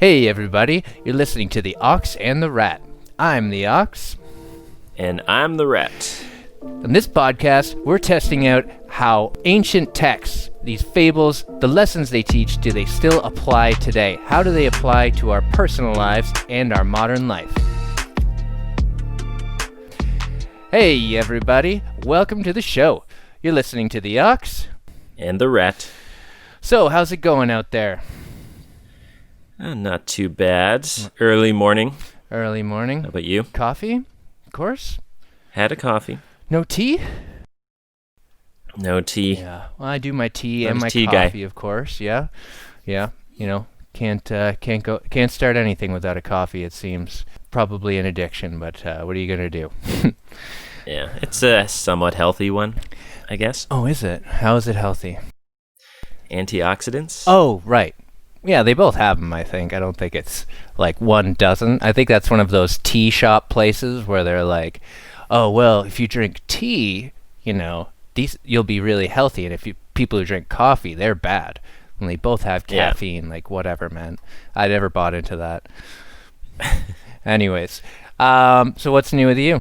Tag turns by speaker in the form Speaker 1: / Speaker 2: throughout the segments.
Speaker 1: Hey everybody, you're listening to The Ox and the Rat. I'm the Ox.
Speaker 2: And I'm the Rat.
Speaker 1: In this podcast, we're testing out how ancient texts, these fables, the lessons they teach, do they still apply today? How do they apply to our personal lives and our modern life? Hey everybody, welcome to the show. You're listening to The Ox.
Speaker 2: And the Rat.
Speaker 1: So, how's it going out there?
Speaker 2: Not too bad. Early morning.
Speaker 1: Early morning.
Speaker 2: How about you?
Speaker 1: Coffee? Of course.
Speaker 2: Had a coffee.
Speaker 1: No tea?
Speaker 2: No tea.
Speaker 1: Yeah. Well, I do my tea
Speaker 2: I'm
Speaker 1: and
Speaker 2: a
Speaker 1: my
Speaker 2: tea
Speaker 1: coffee,
Speaker 2: guy.
Speaker 1: of course. Yeah. You know, can't start anything without a coffee. It seems probably an addiction, but what are you gonna do?
Speaker 2: Yeah, it's a somewhat healthy one, I guess.
Speaker 1: Oh, is it? How is it healthy?
Speaker 2: Antioxidants.
Speaker 1: Oh, right. Yeah, they both have them, I think. I don't think it's like one doesn't. I think that's one of those tea shop places where they're like, oh, well, if you drink tea, you'll be really healthy. And if people who drink coffee, they're bad. And they both have caffeine, like whatever, man. I never bought into that. Anyways, so what's new with you?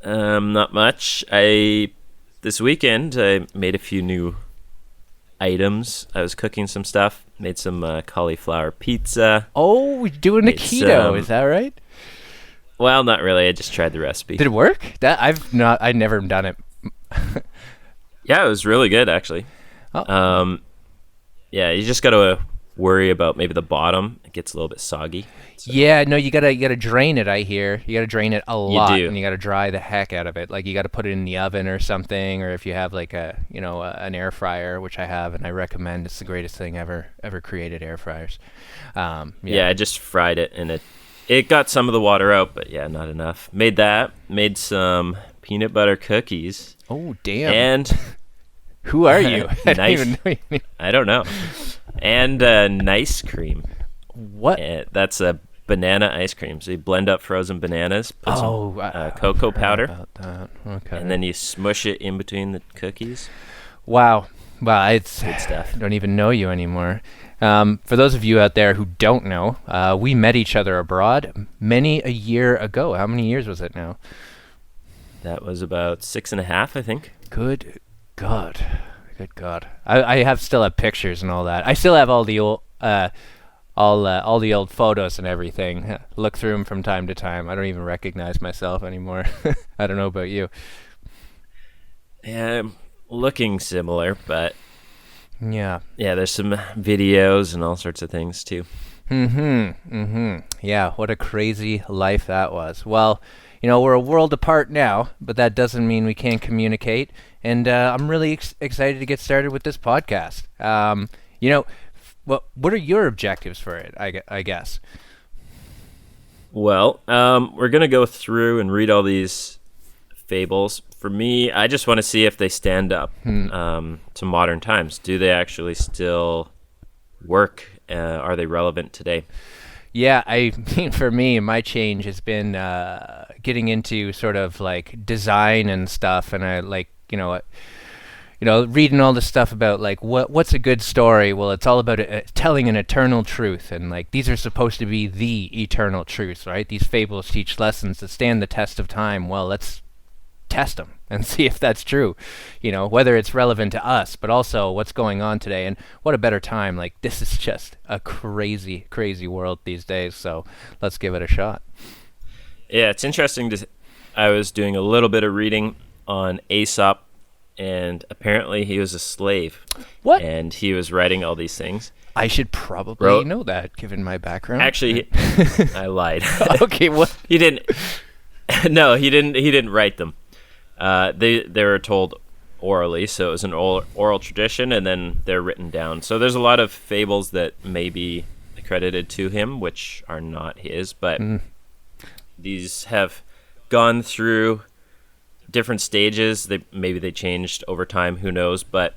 Speaker 2: Not much. This weekend, I made a few new items. I was cooking some stuff. Made some cauliflower pizza.
Speaker 1: Oh, we're doing the keto, is that right?
Speaker 2: Well, not really. I just tried the recipe.
Speaker 1: Did it work? I've never done it.
Speaker 2: Yeah, it was really good, actually.
Speaker 1: Oh.
Speaker 2: Yeah, you just got to worry about maybe the bottom. It gets a little bit soggy. So.
Speaker 1: Yeah, no, you gotta drain it. I hear you gotta drain it a lot, and you gotta dry the heck out of it. Like you gotta put it in the oven or something, or if you have like an air fryer, which I have, and I recommend. It's the greatest thing ever created, air fryers.
Speaker 2: Yeah, I just fried it, and it got some of the water out, but yeah, not enough. Made some peanut butter cookies.
Speaker 1: Oh damn!
Speaker 2: And
Speaker 1: who are you? I don't
Speaker 2: nice.
Speaker 1: even know your name.
Speaker 2: I don't know. And nice cream.
Speaker 1: What?
Speaker 2: That's a banana ice cream. So you blend up frozen bananas, put some cocoa powder,
Speaker 1: about that. Okay.
Speaker 2: and then you smush it in between the cookies.
Speaker 1: Wow, it's
Speaker 2: good stuff.
Speaker 1: I don't even know you anymore. For those of you out there who don't know, we met each other abroad many a year ago. How many years was it now?
Speaker 2: That was about 6.5, I think.
Speaker 1: Good God. I still have pictures and all that. I still have all the old all the old photos and everything. Look through them from time to time. I don't even recognize myself anymore. I don't know about you.
Speaker 2: Yeah, looking similar, but
Speaker 1: yeah,
Speaker 2: there's some videos and all sorts of things too.
Speaker 1: Yeah, what a crazy life that was. Well, we're a world apart now, but that doesn't mean we can't communicate. And I'm really excited to get started with this podcast. What are your objectives for it, I guess?
Speaker 2: Well, we're going to go through and read all these fables. For me, I just want to see if they stand up to modern times. Do they actually still work? Are they relevant today?
Speaker 1: Yeah, I mean, for me, my change has been getting into sort of like design and stuff, and I like, reading all this stuff about like what's a good story. Well, it's all about telling an eternal truth, and like these are supposed to be the eternal truths, right? These fables teach lessons that stand the test of time. Well, let's test them and see if that's true, whether it's relevant to us, but also what's going on today. And what a better time. Like this is just a crazy world these days, so let's give it a shot.
Speaker 2: Yeah, it's interesting I was doing a little bit of reading on Aesop, and apparently he was a slave.
Speaker 1: What?
Speaker 2: And he was writing all these things.
Speaker 1: I should probably know that, given my background.
Speaker 2: Actually, I lied.
Speaker 1: Okay, what?
Speaker 2: He didn't. No, he didn't write them. They were told orally, so it was an oral tradition, and then they're written down. So there's a lot of fables that may be accredited to him, which are not his, but these have gone through different stages. Maybe they changed over time, who knows, but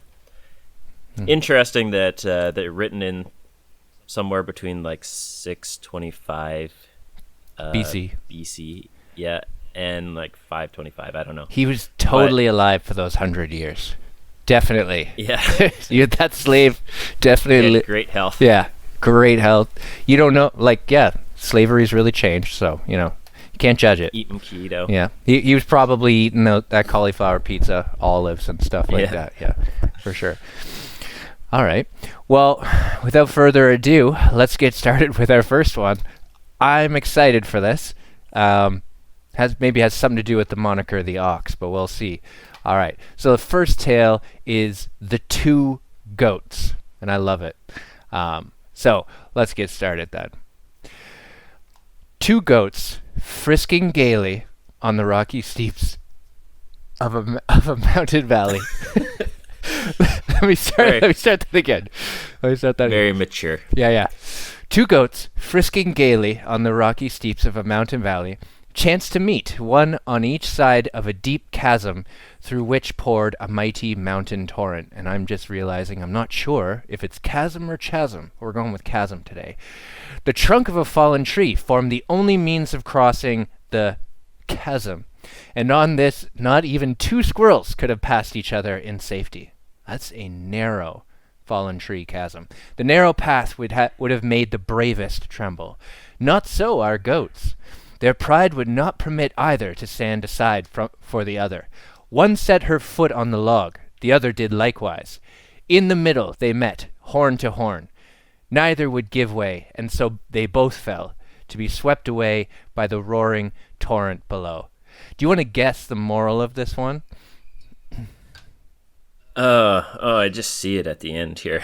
Speaker 2: interesting that they're written in somewhere between like 625 BC, yeah, and like 525, I don't know.
Speaker 1: He was totally alive for those 100 years. Definitely.
Speaker 2: Yeah.
Speaker 1: That slave definitely.
Speaker 2: Great health.
Speaker 1: Yeah. Great health. You don't know, like, yeah, slavery's really changed, so, you can't judge it.
Speaker 2: Eating keto.
Speaker 1: Yeah. He was probably eating that cauliflower pizza, olives, and stuff like that. Yeah, for sure. All right. Well, without further ado, let's get started with our first one. I'm excited for this. Has something to do with the moniker the ox, but we'll see. All right. So the first tale is The Two Goats, and I love it. So let's get started then. Two goats frisking gaily on the rocky steeps of a mountain valley. Let me start that again.
Speaker 2: Very mature.
Speaker 1: Yeah. Two goats frisking gaily on the rocky steeps of a mountain valley chanced to meet, one on each side of a deep chasm through which poured a mighty mountain torrent. And I'm just realizing I'm not sure if it's chasm or chasm. We're going with chasm today. The trunk of a fallen tree formed the only means of crossing the chasm, and on this not even two squirrels could have passed each other in safety. That's a narrow fallen tree chasm. The narrow path would have made the bravest tremble. Not so our goats. Their pride would not permit either to stand aside for the other. One set her foot on the log, the other did likewise. In the middle they met, horn to horn. Neither would give way, and so they both fell, to be swept away by the roaring torrent below. Do you want to guess the moral of this one?
Speaker 2: I just see it at the end here.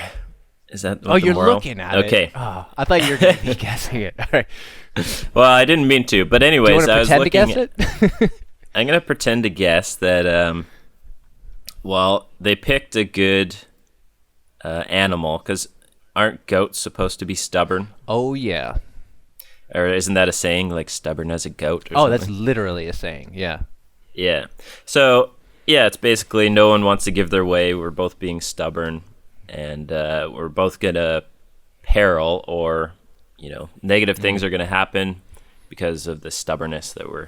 Speaker 2: Is that what the
Speaker 1: you're
Speaker 2: moral?
Speaker 1: Looking at it.
Speaker 2: Okay.
Speaker 1: Oh, I thought you were going to be guessing it. All right.
Speaker 2: Well, I didn't mean to, but anyways,
Speaker 1: Do you want to
Speaker 2: I was
Speaker 1: pretend to
Speaker 2: looking
Speaker 1: guess it?
Speaker 2: I'm going to pretend to guess that, they picked a good animal, because aren't goats supposed to be stubborn?
Speaker 1: Oh, yeah.
Speaker 2: Or isn't that a saying, like stubborn as a goat or something?
Speaker 1: That's literally a saying, yeah.
Speaker 2: Yeah. So, yeah, it's basically no one wants to give their way. We're both being stubborn, and we're both going to peril or, negative things are going to happen because of the stubbornness that we're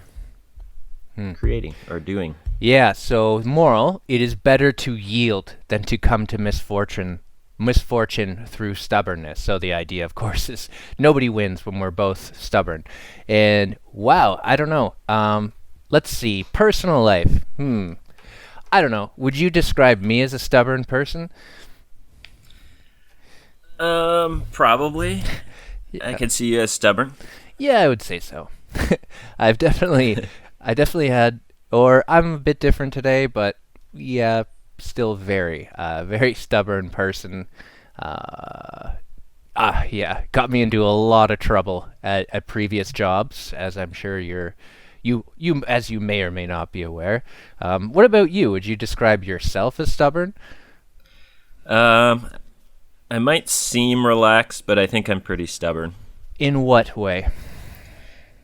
Speaker 2: creating or doing.
Speaker 1: Yeah, so moral, it is better to yield than to come to misfortune through stubbornness. So the idea, of course, is nobody wins when we're both stubborn. And wow, I don't know. Let's see. Personal life. I don't know. Would you describe me as a stubborn person?
Speaker 2: Probably. Yeah. I could see you as stubborn.
Speaker 1: Yeah, I would say so. I definitely had, or I'm a bit different today, but yeah, still very stubborn person. Got me into a lot of trouble at previous jobs, as I'm sure you as you may or may not be aware. What about you? Would you describe yourself as stubborn?
Speaker 2: I might seem relaxed, but I think I'm pretty stubborn.
Speaker 1: In what way?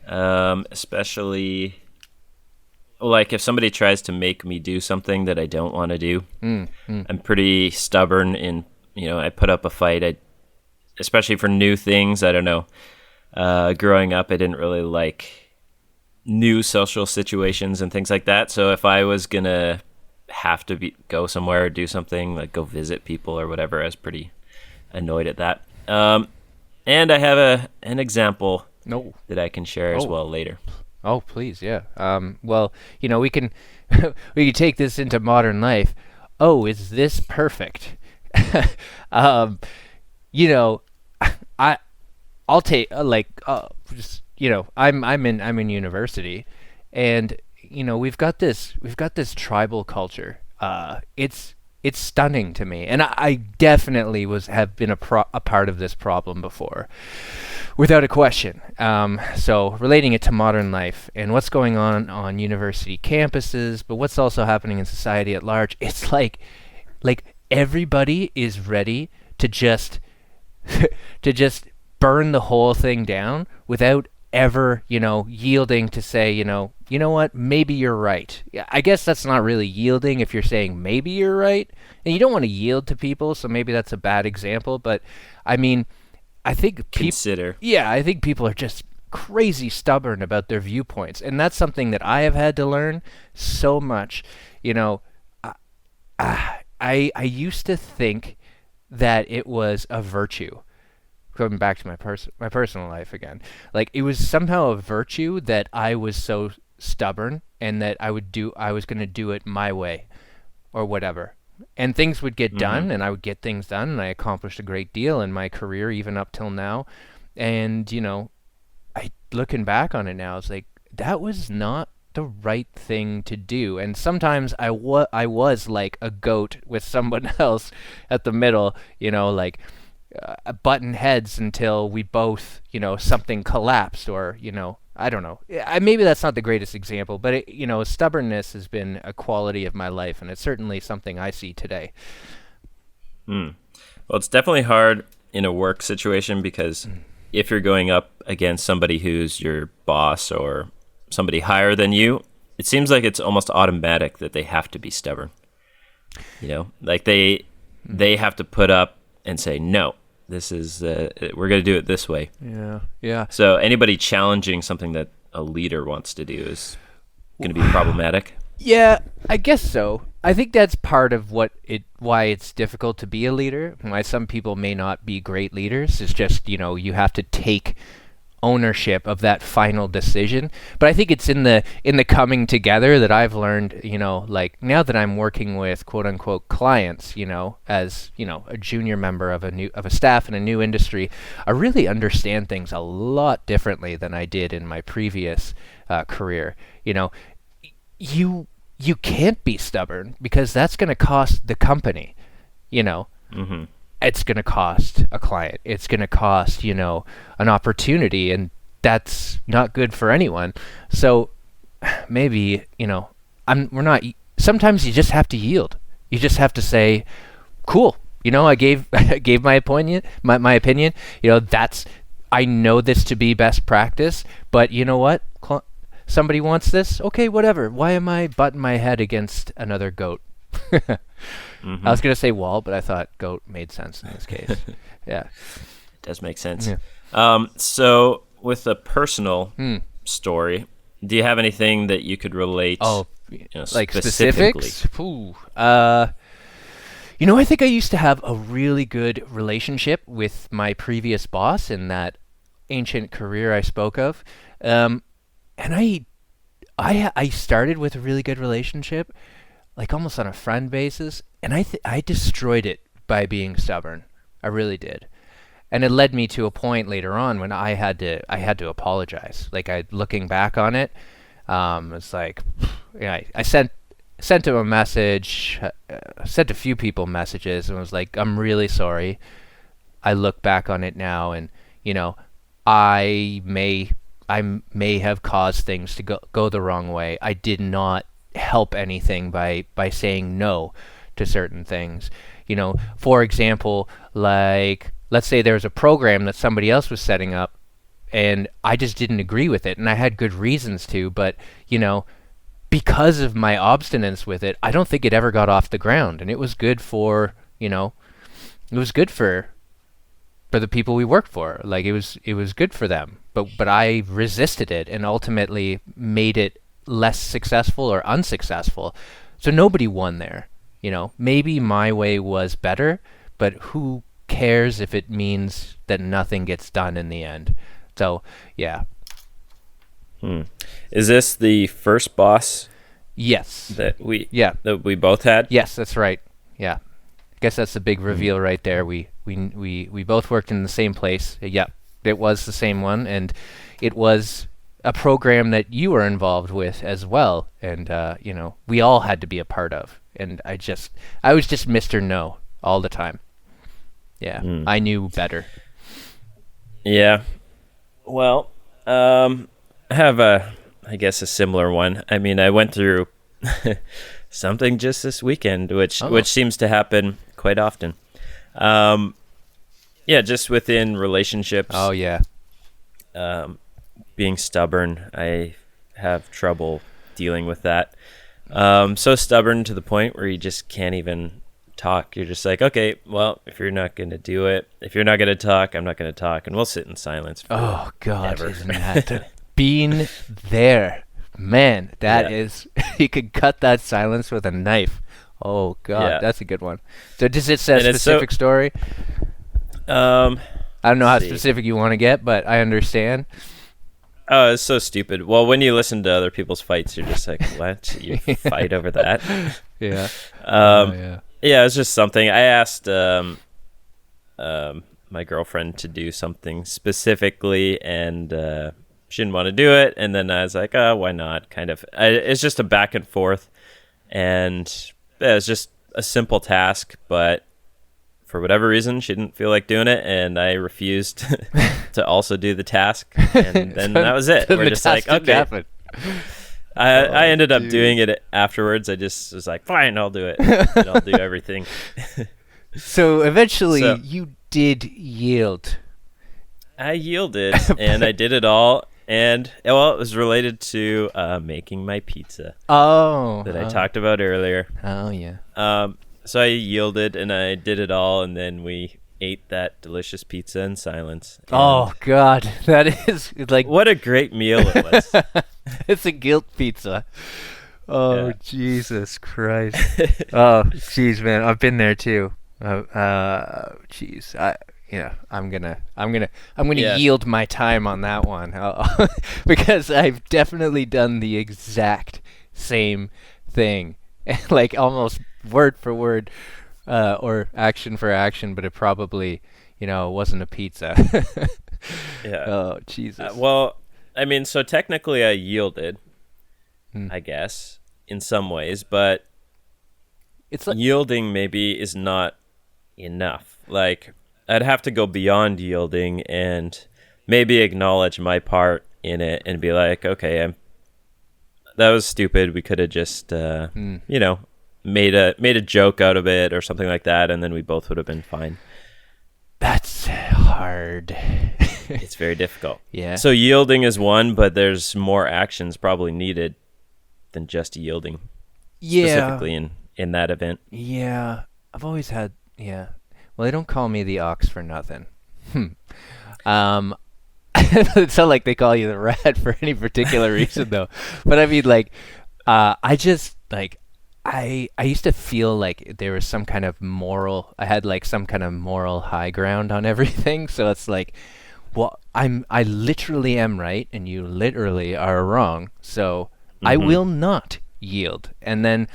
Speaker 2: Especially, like if somebody tries to make me do something that I don't want to do, I'm pretty stubborn in, I put up a fight. Especially for new things, I don't know. Growing up, I didn't really like new social situations and things like that. So if I was going to have to go somewhere or do something, like go visit people or whatever, I was pretty annoyed at that. And I have an example that I can share as well later.
Speaker 1: Oh, please, yeah. Well, we can we can take this into modern life. Oh, is this perfect? I'll take I'm in university, and we've got this tribal culture. It's stunning to me, and I definitely have been a part of this problem before, without a question. So relating it to modern life and what's going on university campuses, but what's also happening in society at large, it's like everybody is ready to just burn the whole thing down without ever, yielding to say, you know what, maybe you're right. Yeah, I guess that's not really yielding if you're saying maybe you're right. And you don't want to yield to people, so maybe that's a bad example. But, I mean, I think
Speaker 2: consider.
Speaker 1: Yeah, I think people are just crazy stubborn about their viewpoints. And that's something that I have had to learn so much. I used to think that it was a virtue going back to my personal life again, like it was somehow a virtue that I was so stubborn and that I was going to do it my way or whatever. And things would get
Speaker 2: Mm-hmm.
Speaker 1: done and I would get things done and I accomplished a great deal in my career even up till now. And, I looking back on it now, it's like that was not the right thing to do. And sometimes I was like a goat with someone else at the middle, like button heads until we both, something collapsed or, I don't know. Maybe that's not the greatest example, but stubbornness has been a quality of my life, and it's certainly something I see today.
Speaker 2: Mm. Well, it's definitely hard in a work situation because if you're going up against somebody who's your boss or somebody higher than you, it seems like it's almost automatic that they have to be stubborn. Like they have to put up and say, no, this is, we're going to do it this way.
Speaker 1: Yeah, yeah.
Speaker 2: So anybody challenging something that a leader wants to do is going to be problematic.
Speaker 1: Yeah, I guess so. I think that's part of why it's difficult to be a leader. Why some people may not be great leaders is just, you have to take ownership of that final decision. But I think it's in the coming together that I've learned, like now that I'm working with quote unquote clients, as, a junior member of a staff in a new industry, I really understand things a lot differently than I did in my previous career. You can't be stubborn because that's going to cost the company,
Speaker 2: Mm-hmm.
Speaker 1: It's going to cost a client. It's going to cost, an opportunity, and that's not good for anyone. So maybe, we're not, sometimes you just have to yield. You just have to say, cool, I gave, I gave my opinion, my opinion, I know this to be best practice, but you know what? Somebody wants this? Okay, whatever. Why am I butting my head against another goat?
Speaker 2: Mm-hmm.
Speaker 1: I was going to say wall, but I thought goat made sense in this case. Yeah.
Speaker 2: It does make sense.
Speaker 1: Yeah.
Speaker 2: So with a personal story, do you have anything that you could relate?
Speaker 1: Oh, like
Speaker 2: specifically?
Speaker 1: specifics? Ooh. I think I used to have a really good relationship with my previous boss in that ancient career I spoke of. And I started with a really good relationship, like almost on a friend basis, and I destroyed it by being stubborn. I really did. And it led me to a point later on when I had to apologize. Like looking back on it, it's like, I sent him a message, sent a few people messages, and was like, I'm really sorry. I look back on it now, and I may have caused things to go the wrong way. I did not help anything by saying no to certain things. For example, like let's say there was a program that somebody else was setting up and I just didn't agree with it, and I had good reasons to, but because of my obstinance with it, I don't think it ever got off the ground, and it was good for the people we worked for. Like it was good for them, but I resisted it and ultimately made it less successful or unsuccessful. So nobody won there. Maybe my way was better, but who cares if it means that nothing gets done in the end? So yeah.
Speaker 2: Is this the first boss?
Speaker 1: Yes.
Speaker 2: That we both had?
Speaker 1: Yes, that's right. Yeah. I guess that's the big reveal right there. We both worked in the same place. Yeah, it was the same one, and it was a program that you were involved with as well, and we all had to be a part of. And I was just Mr. No all the time. Yeah, I knew better.
Speaker 2: Yeah. Well, I have I guess a similar one. I mean, I went through something just this weekend, which seems to happen quite often. Just within relationships.
Speaker 1: Oh yeah.
Speaker 2: Being stubborn, I have trouble dealing with that. So stubborn to the point where you just can't even talk. You're just like, okay, well, if you're not going to do it, if you're not going to talk, I'm not going to talk, and we'll sit in silence.
Speaker 1: Oh God, isn't that been there, man? That is, you could cut that silence with a knife. Oh God, that's a good one. So does it say a specific story? I don't know how
Speaker 2: see.
Speaker 1: specific you want to get, but I understand.
Speaker 2: Oh, it's so stupid. Well, when you listen to other people's fights, you're just like, what? You fight over that?
Speaker 1: Yeah.
Speaker 2: Yeah. Yeah, it's just something. I asked my girlfriend to do something specifically, and she didn't want to do it. And then I was like, oh, why not? Kind of. It's just a back and forth. And yeah, it's just a simple task, but for whatever reason, she didn't feel like doing it, and I refused to also do the task. And then that was it. We're just like, okay. I ended up doing it afterwards. I just was like, fine, I'll do it. And I'll do everything.
Speaker 1: So eventually you did yield.
Speaker 2: I yielded, and I did it all. And, well, it was related to making my pizza. That I talked about earlier.
Speaker 1: Oh, yeah.
Speaker 2: So I yielded, and I did it all, and then we ate that delicious pizza in silence.
Speaker 1: Oh, God. That is, like...
Speaker 2: What a great meal it was.
Speaker 1: It's a guilt pizza. Oh, yeah. Jesus Christ. Oh, jeez, man. I've been there, too. Jeez. I'm gonna yield my time on that one because I've definitely done the exact same thing, like almost word for word, or action for action, but it probably, wasn't a pizza.
Speaker 2: Yeah.
Speaker 1: Oh, Jesus.
Speaker 2: Well, I mean, so technically I yielded, I guess, in some ways, but
Speaker 1: it's like
Speaker 2: yielding maybe is not enough. Like, I'd have to go beyond yielding and maybe acknowledge my part in it and be like, okay, that was stupid. We could have just, made a joke out of it or something like that, and then we both would have been fine.
Speaker 1: That's hard.
Speaker 2: It's very difficult.
Speaker 1: Yeah.
Speaker 2: So yielding is one, but there's more actions probably needed than just yielding.
Speaker 1: Yeah.
Speaker 2: Specifically in that event.
Speaker 1: Yeah. I've always had, yeah. Well, they don't call me the ox for nothing. It's not like they call you the rat for any particular reason, though. But I mean, like, I just, like, I used to feel like there was some kind of I had, like, some kind of moral high ground on everything. So it's like, well, I literally am right, and you literally are wrong. So I will not yield. And then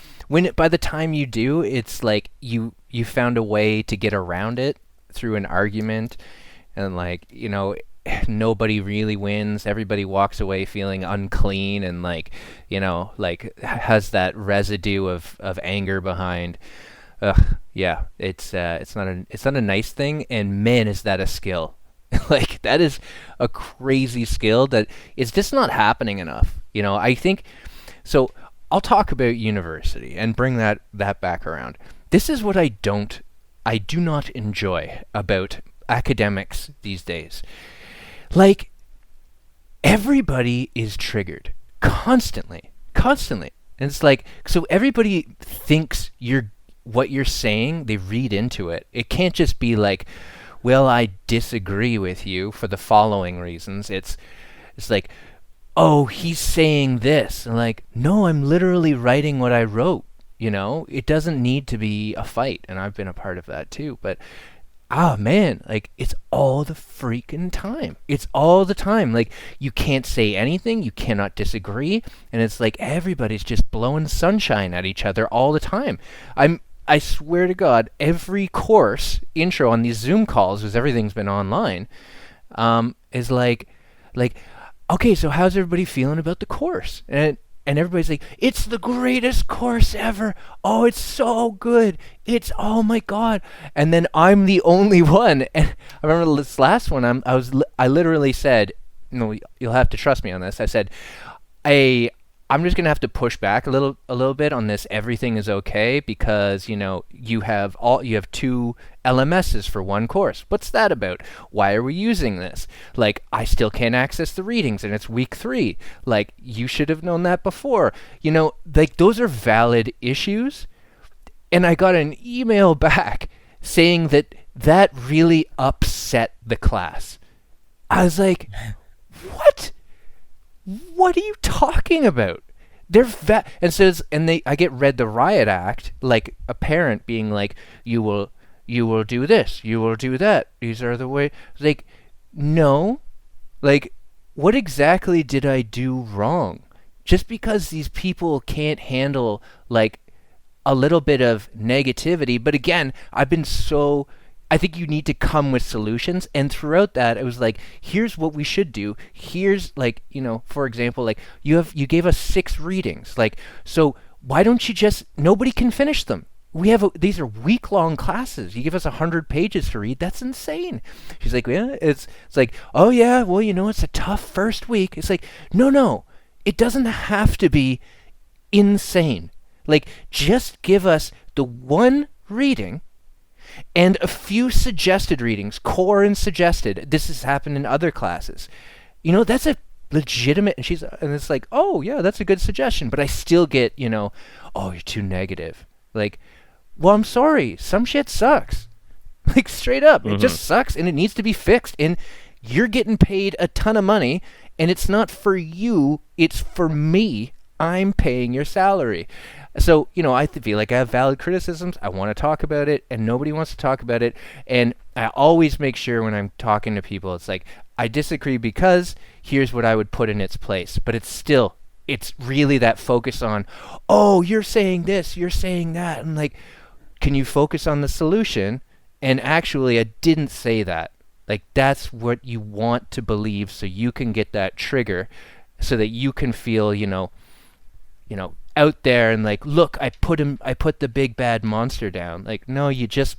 Speaker 1: by the time you do, it's like you found a way to get around it through an argument, and like, nobody really wins. Everybody walks away feeling unclean and like, has that residue of anger behind. Yeah, it's not a nice thing, and man, is that a skill. Like, that is a crazy skill that is just not happening enough. I think so. I'll talk about university and bring that back around. This is what I do not enjoy about academics these days. Like, everybody is triggered constantly. And it's like, so everybody thinks what you're saying, they read into it. It can't just be like, well, I disagree with you for the following reasons. It's like, oh, he's saying this. And like, no, I'm literally writing what I wrote. It doesn't need to be a fight. And I've been a part of that too. But, man, like, it's all the freaking time. It's all the time. Like, you can't say anything. You cannot disagree. And it's like everybody's just blowing sunshine at each other all the time. I swear to God, every course intro on these Zoom calls, because everything's been online, is like, okay, so how's everybody feeling about the course? And everybody's like, it's the greatest course ever. Oh, it's so good. Oh my God. And then I'm the only one. And I remember this last one, I literally said, no, you'll have to trust me on this. I said, I'm just gonna have to push back a little bit on this. Everything is okay because you have two LMSs for one course. What's that about? Why are we using this? Like, I still can't access the readings, and it's week 3. Like, you should have known that before. Like, those are valid issues. And I got an email back saying that really upset the class. I was like, what? What are you talking about? I get read the riot act, like a parent being like, you will you will do this, you will do that. These are the way. Like, no. Like, what exactly did I do wrong? Just because these people can't handle, like, a little bit of negativity. But again, I think you need to come with solutions. And throughout that, it was like, here's what we should do. Here's, like, for example, like, you gave us 6 readings. Like, so why don't you nobody can finish them. These are week-long classes. You give us 100 pages to read. That's insane. She's like, yeah, it's like, oh yeah, well, it's a tough first week. It's like, no, it doesn't have to be insane. Like, just give us the one reading and a few suggested readings, core and suggested. This has happened in other classes. That's a legitimate, and it's like, oh yeah, that's a good suggestion. But I still get, oh, you're too negative. Like, well, I'm sorry, some shit sucks. Like, straight up, it just sucks, and it needs to be fixed. And you're getting paid a ton of money, and it's not for you, it's for me. I'm paying your salary. So, I feel like I have valid criticisms. I want to talk about it, and nobody wants to talk about it. And I always make sure when I'm talking to people, it's like, I disagree because here's what I would put in its place. But it's really that focus on, oh, you're saying this, you're saying that. And like, can you focus on the solution? And actually, I didn't say that. Like, that's what you want to believe, so you can get that trigger, so that you can feel, out there and like, look, I put the big bad monster down. Like, no, you just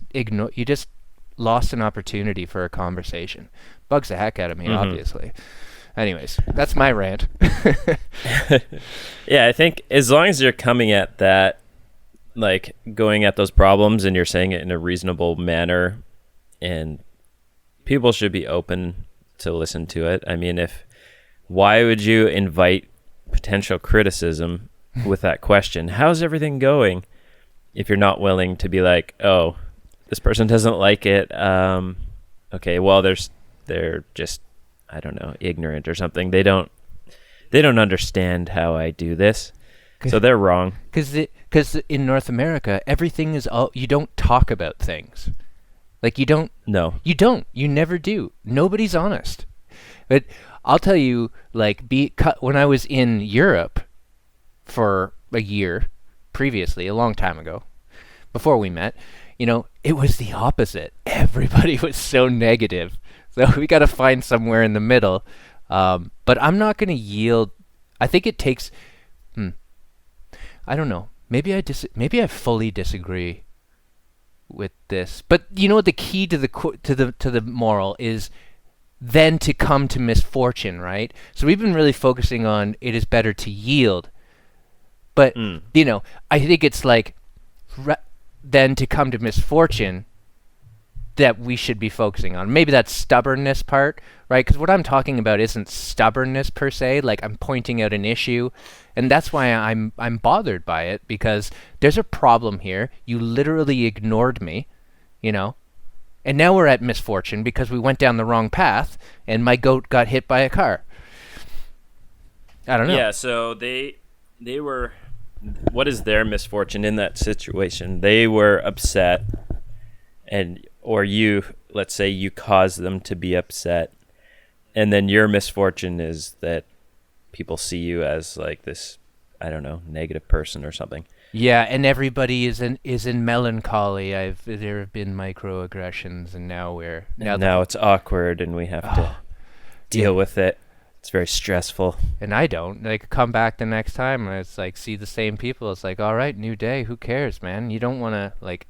Speaker 1: lost an opportunity for a conversation. Bugs the heck out of me, obviously. Anyways, that's my rant.
Speaker 2: Yeah, I think as long as you're coming at that, like, going at those problems, and you're saying it in a reasonable manner, and people should be open to listen to it. I mean, why would you invite potential criticism with that question? How's everything going? If you're not willing to be like, oh, this person doesn't like it. Okay, well, they're just, I don't know, ignorant or something. They don't understand how I do this, so they're wrong. Because
Speaker 1: in North America, everything is you don't talk about things. Like, you don't.
Speaker 2: No.
Speaker 1: You don't. You never do. Nobody's honest. But I'll tell you, like, when I was in Europe for a year previously, a long time ago, before we met, it was the opposite. Everybody was so negative. So we got to find somewhere in the middle. But I'm not going to yield. I think it takes. I don't know. Maybe I fully disagree with this. But the key to the moral is then to come to misfortune, right? So we've been really focusing on it is better to yield. But I think it's like then to come to misfortune that we should be focusing on. Maybe that stubbornness part, right? Because what I'm talking about isn't stubbornness per se. Like, I'm pointing out an issue, and that's why I'm bothered by it, because there's a problem here. You literally ignored me, and now we're at misfortune because we went down the wrong path, and my goat got hit by a car. I don't know.
Speaker 2: Yeah. So they were. What is their misfortune in that situation? They were upset, or let's say you caused them to be upset, and then your misfortune is that people see you as like this, I don't know, negative person or something.
Speaker 1: Yeah, and everybody is in melancholy. There have been microaggressions, and now
Speaker 2: it's awkward, and we have to deal with it. It's very stressful.
Speaker 1: And I don't. Like, come back the next time, and it's like, see the same people. It's like, all right, new day. Who cares, man? You don't want to, like...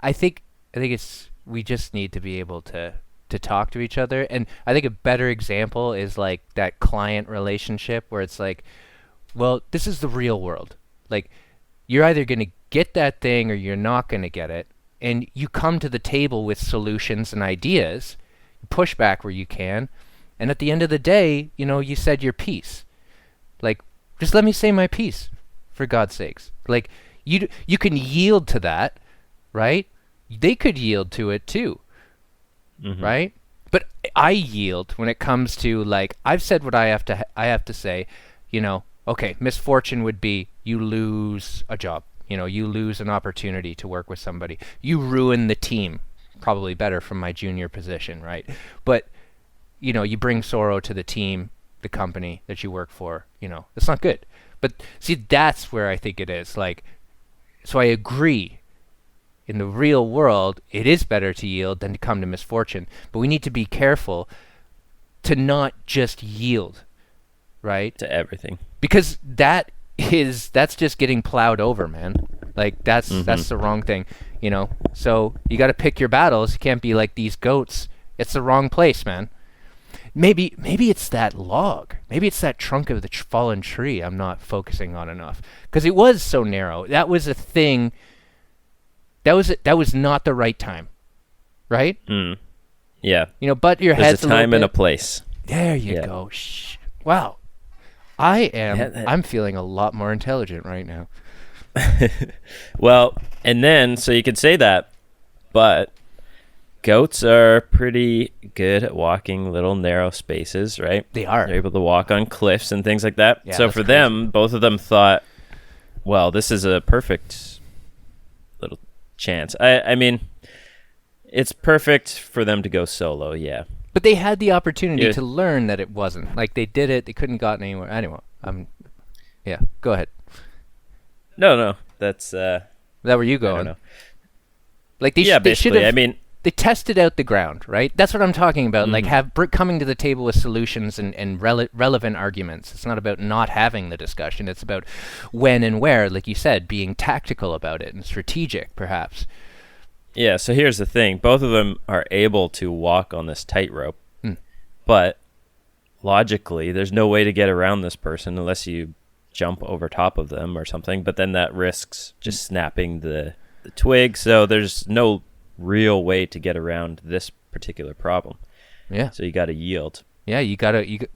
Speaker 1: I think we just need to be able to talk to each other. And I think a better example is, like, that client relationship where it's like, well, this is the real world. Like, you're either going to get that thing or you're not going to get it. And you come to the table with solutions and ideas. You push back where you can. And at the end of the day, you said your piece. Like, just let me say my piece, for God's sakes. Like, you can yield to that, right? They could yield to it too, right? But I yield when it comes to, like, I've said what I have to say. Okay, misfortune would be you lose a job. You lose an opportunity to work with somebody. You ruin the team. Probably better from my junior position, right? But, you bring sorrow to the team, the company that you work for. It's not good. But see, that's where I think it is. Like, so I agree. In the real world, it is better to yield than to come to misfortune. But we need to be careful to not just yield, right?
Speaker 2: To everything.
Speaker 1: Because that's just getting plowed over, man. Like, that's the wrong thing, So you got to pick your battles. You can't be like these goats. It's the wrong place, man. Maybe it's that log. Maybe it's that trunk of the fallen tree I'm not focusing on enough. Because it was so narrow. That was a thing. That was not the right time, right?
Speaker 2: Yeah.
Speaker 1: Butt your heads
Speaker 2: There's a time and a place.
Speaker 1: There you go. Wow. I'm feeling a lot more intelligent right now.
Speaker 2: Well, and then, so you could say that, but goats are pretty good at walking little narrow spaces, right?
Speaker 1: They are.
Speaker 2: They're able to walk on cliffs and things like that.
Speaker 1: Yeah,
Speaker 2: so for them, both of them thought, well, this is a perfect little chance. I mean, it's perfect for them to go solo, yeah.
Speaker 1: But they had the opportunity to learn that it wasn't. Like, they did it. They couldn't gotten anywhere. Anyway, yeah, go ahead.
Speaker 2: No, that's...
Speaker 1: Is that where you going?
Speaker 2: I don't know.
Speaker 1: Like, they should have... They tested out the ground, right? That's what I'm talking about. Like, coming to the table with solutions and relevant arguments. It's not about not having the discussion. It's about when and where, like you said, being tactical about it and strategic, perhaps.
Speaker 2: Yeah, so here's the thing. Both of them are able to walk on this tightrope, but logically, there's no way to get around this person unless you jump over top of them or something, but then that risks just snapping the twig, so there's no real way to get around this particular problem.
Speaker 1: Yeah.
Speaker 2: So you got to yield.
Speaker 1: Yeah,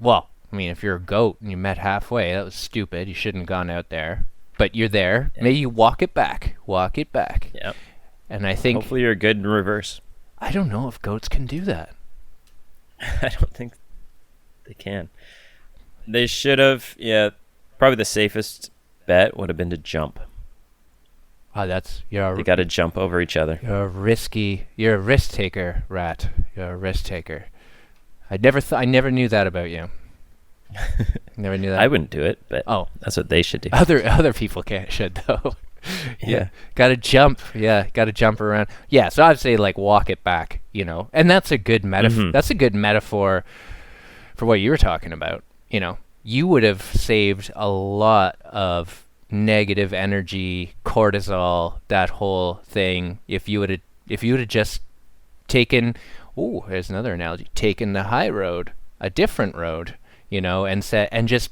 Speaker 1: well, I mean, if you're a goat and you met halfway, that was stupid. You shouldn't have gone out there. But you're there. Yeah. Maybe you walk it back.
Speaker 2: Yeah.
Speaker 1: And I think...
Speaker 2: Hopefully you're good in reverse.
Speaker 1: I don't know if goats can do that.
Speaker 2: I don't think they can. They should have, probably the safest bet would have been to jump.
Speaker 1: Oh,
Speaker 2: they got to jump over each other.
Speaker 1: You're a risk taker, Rat. You're a risk taker. I never knew that about you. Never knew that.
Speaker 2: I wouldn't do it, but that's what they should do.
Speaker 1: Other people should though.
Speaker 2: Yeah.
Speaker 1: Gotta jump. Yeah, gotta jump around. Yeah, so I'd say like walk it back, and that's a good metaphor. That's a good metaphor for what you were talking about. You would have saved a lot of negative energy, cortisol, that whole thing, if you would have just taken, here's another analogy, taken the high road, a different road, and just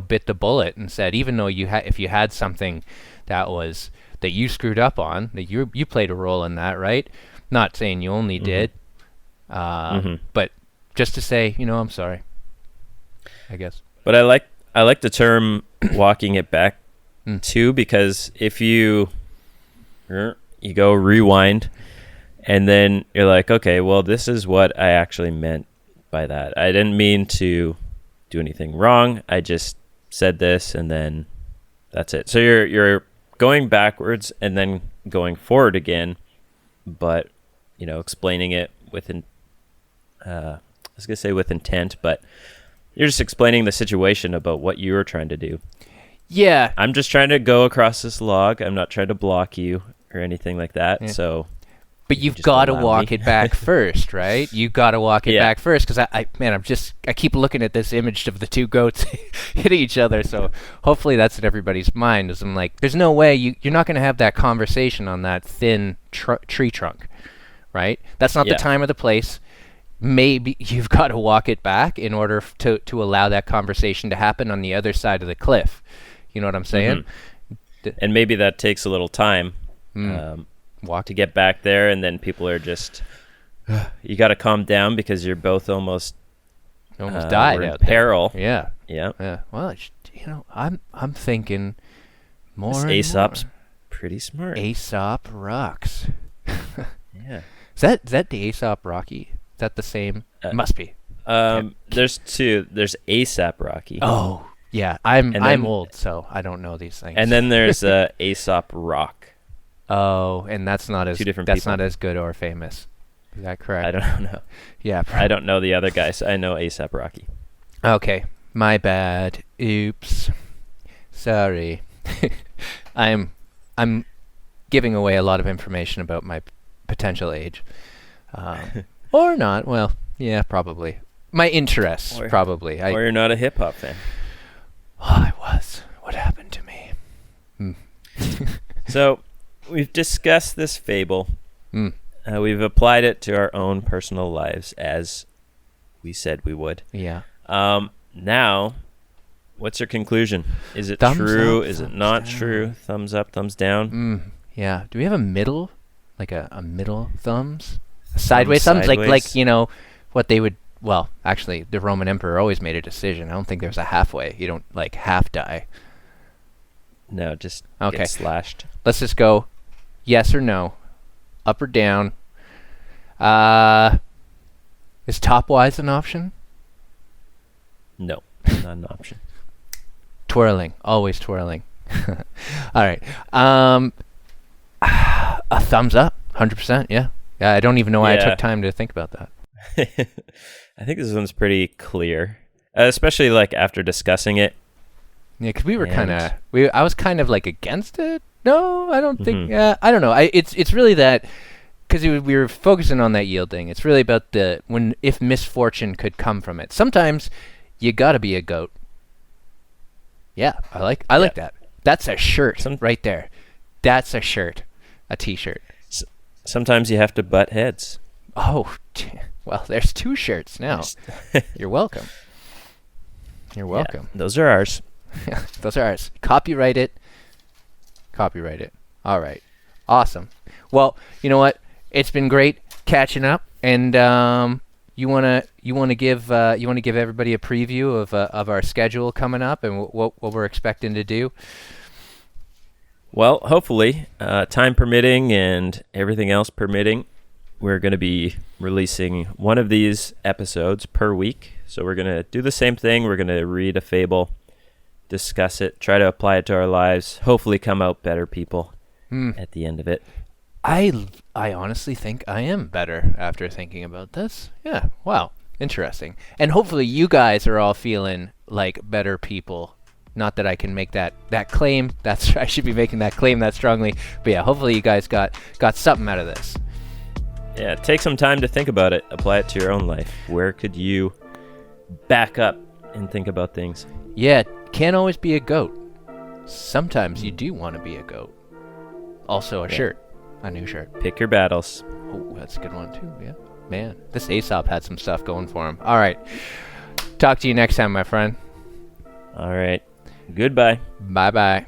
Speaker 1: bit the bullet and said, even though if you had something that you screwed up on, that you played a role in that, right? Not saying you only did, but just to say, I'm sorry, I guess.
Speaker 2: But I like the term walking it back too, because if you go rewind and then you're like, okay, well, this is what I actually meant by that. I didn't mean to do anything wrong. I just said this, and then that's it. So you're going backwards and then going forward again, but explaining it with I was gonna say with intent, but you're just explaining the situation about what you were trying to do.
Speaker 1: Yeah.
Speaker 2: I'm just trying to go across this log. I'm not trying to block you or anything like that. Yeah. So,
Speaker 1: but you've got to walk it back first, right? You got to walk it back first, because I keep looking at this image of the two goats hitting each other. So hopefully that's in everybody's mind. Is I'm like, there's no way you're not going to have that conversation on that thin tree trunk, right? That's not the time or the place. Maybe you've got to walk it back in order to allow that conversation to happen on the other side of the cliff. You know what I'm saying?
Speaker 2: And maybe that takes a little time to get back there, and then people are just you got to calm down because you're both almost
Speaker 1: died out
Speaker 2: peril.
Speaker 1: There.
Speaker 2: Yeah.
Speaker 1: Well, I'm thinking more.
Speaker 2: This Aesop's pretty smart.
Speaker 1: Aesop rocks.
Speaker 2: Yeah.
Speaker 1: Is that the Aesop Rocky? Is that the same? Must be.
Speaker 2: There's two. There's ASAP Rocky.
Speaker 1: Oh, Yeah,
Speaker 2: And
Speaker 1: I'm
Speaker 2: then
Speaker 1: old, so I don't know these things.
Speaker 2: and then there's Aesop Rock.
Speaker 1: Oh, and that's not as
Speaker 2: Two different
Speaker 1: that's
Speaker 2: people.
Speaker 1: not as good or famous. Is that correct?
Speaker 2: I don't know.
Speaker 1: Yeah.
Speaker 2: I don't know the other guys. I know Aesop Rocky.
Speaker 1: Okay, my bad. Oops. Sorry. I'm giving away a lot of information about my potential age. Or not. Well, yeah, probably. My interests,
Speaker 2: Or-
Speaker 1: probably.
Speaker 2: Or you're not a hip hop fan.
Speaker 1: I was. What happened to me?
Speaker 2: So we've discussed this fable.
Speaker 1: Mm.
Speaker 2: We've applied it to our own personal lives as we said we would.
Speaker 1: Yeah.
Speaker 2: Now, what's your conclusion? Is it
Speaker 1: Thumbs
Speaker 2: true?
Speaker 1: up,
Speaker 2: Is it
Speaker 1: thumbs
Speaker 2: not
Speaker 1: down.
Speaker 2: true? Thumbs up, thumbs down?
Speaker 1: Yeah. Do we have a middle? Like a middle thumbs? A sideways thumbs? Like
Speaker 2: sideways.
Speaker 1: what they would. Well, actually, the Roman emperor always made a decision. I don't think there's a halfway. You don't like half die.
Speaker 2: No, just
Speaker 1: Okay.
Speaker 2: get slashed.
Speaker 1: Let's just go yes or no, up or down. Is topwise an option?
Speaker 2: No, not an option.
Speaker 1: Twirling, always twirling. All right. A thumbs up, 100%. Yeah. Yeah. I don't even know why I
Speaker 2: Yeah.
Speaker 1: took time to think about that.
Speaker 2: I think this one's pretty clear, especially like after discussing it.
Speaker 1: Yeah, because we were kind of
Speaker 2: And-
Speaker 1: I was kind of like against it. No, I don't think.
Speaker 2: Mhm.
Speaker 1: Yeah, I don't know. It's really that because we were focusing on that yield thing. It's really about if misfortune could come from it. Sometimes you gotta be a goat. Yeah, I like that. That's a shirt right there. That's a shirt, a t-shirt.
Speaker 2: Sometimes you have to butt heads.
Speaker 1: Oh, well, there's 2 shirts now. You're welcome. You're
Speaker 2: Yeah,
Speaker 1: welcome.
Speaker 2: those are ours.
Speaker 1: Those are ours. Copyright it. Copyright it. All right. Awesome. Well, you know what? It's been great catching up, and you wanna give everybody a preview of our schedule coming up and what we're expecting to do.
Speaker 2: Well, hopefully, time permitting and everything else permitting, we're going to be releasing one of these episodes per week. So we're going to do the same thing. We're going to read a fable, discuss it, try to apply it to our lives, hopefully come out better people at the end of it.
Speaker 1: I honestly think I am better after thinking about this. Yeah. Wow. Interesting. And hopefully you guys are all feeling like better people. Not that I can make that claim. I should be making that claim that strongly. But yeah, hopefully you guys got something out of this.
Speaker 2: Yeah, take some time to think about it. Apply it to your own life. Where could you back up and think about things?
Speaker 1: Yeah, can't always be a goat. Sometimes you do want to be a goat. Also a shirt. A new shirt.
Speaker 2: Pick your battles.
Speaker 1: Oh, that's a good one too, yeah. Man, this Aesop had some stuff going for him. All right. Talk to you next time, my friend.
Speaker 2: All right. Goodbye.
Speaker 1: Bye-bye.